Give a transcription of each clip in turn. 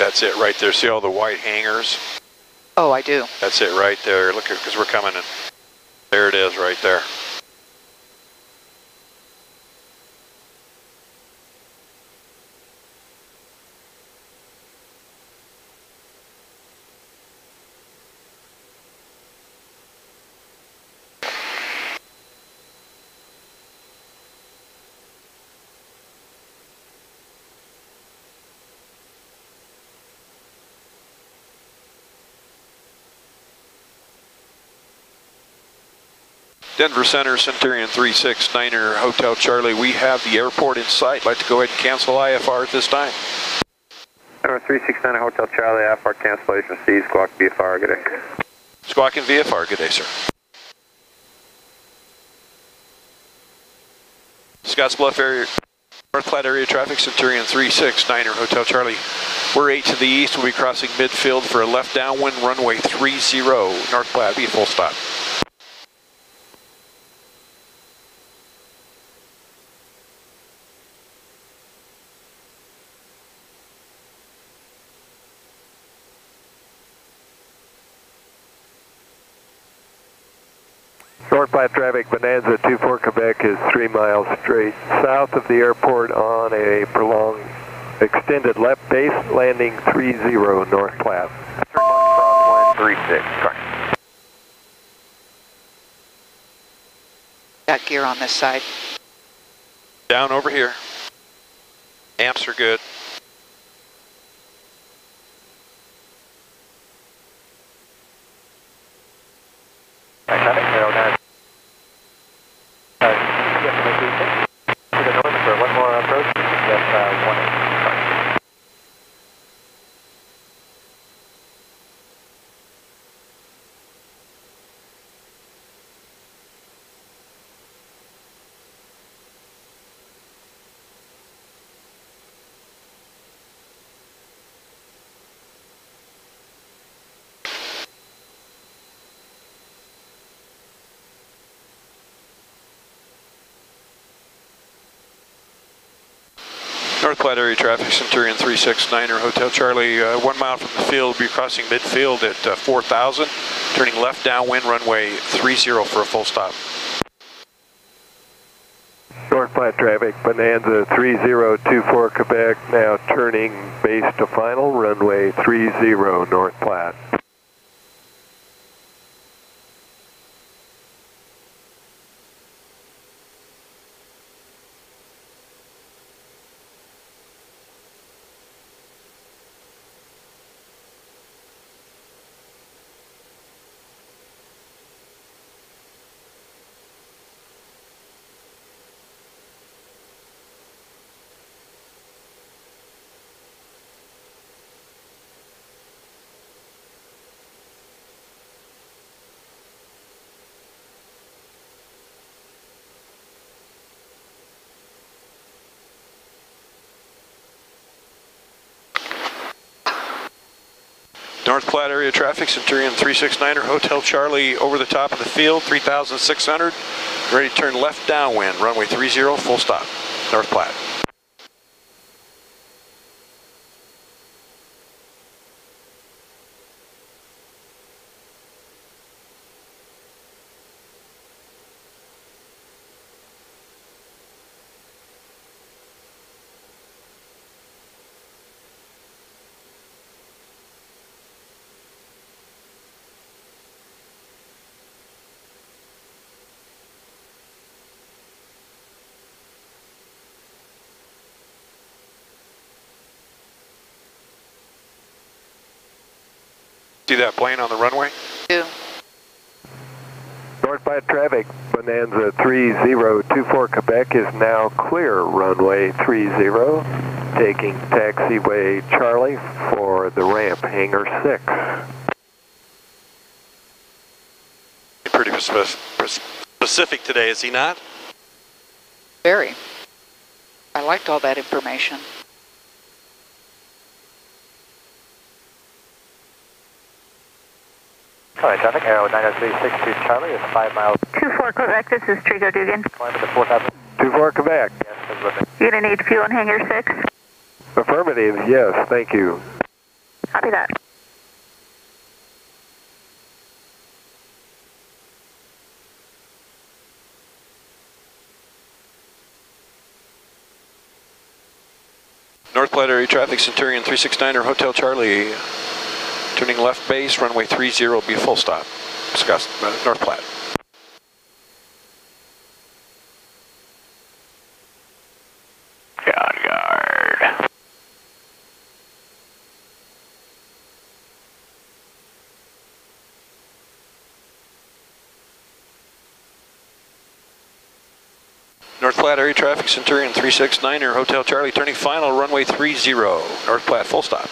That's it right there. See all the white hangers? Oh, I do. That's it right there. Look at, because we're coming in. There it is right there. Denver Center, Centurion 369er, Hotel Charlie. We have the airport in sight. Like to go ahead and cancel IFR at this time. Denver 369er, Hotel Charlie, IFR cancellation C, Squawk VFR, good day. Squawk and VFR, good day, sir. Scottsbluff area, North Platte area traffic, Centurion 369er, Hotel Charlie. We're 8 to the east. We'll be crossing midfield for a left downwind, runway 30, North Platte. Be a full stop. North Platte traffic, Bonanza 24 Quebec is 3 miles straight south of the airport on a prolonged extended left base, landing 30 North Platte. Crosswind 36, correct. Got gear on this side. Down over here. Amps are good. Traffic 09. To the north for one more approach. Yes, 1. North Platte area traffic, Centurion 369er, Hotel Charlie, 1 mile from the field. We'll be crossing midfield at 4,000, turning left downwind, runway 30 for a full stop. North Platte traffic, Bonanza 3024 Quebec, now turning base to final, runway 30 North Platte. North Platte area traffic, Centurion 369er, Hotel Charlie over the top of the field, 3,600. Ready to turn left downwind, runway 30, full stop, North Platte. See that plane on the runway? Yeah. North Platte traffic, Bonanza 3024 Quebec is now clear, runway 30, taking taxiway Charlie for the ramp, hangar 6. Pretty specific today, is he not? Very. I liked all that information. Alright, traffic, Aero 90362 Charlie is 5 miles. 24 Quebec, this is Trigo Dugan. Climb to 4,000. 24 Quebec. Yes, You're going to need fuel in hangar 6? Affirmative, yes, thank you. Copy that. North Platte area traffic, Centurion 369er, Hotel Charlie. Turning left base, runway 30 will be a full stop. Discuss North Platte. Guard. North Platte area traffic, Centurion 369er, Hotel Charlie, turning final, runway 30, North Platte, full stop.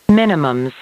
Minimums.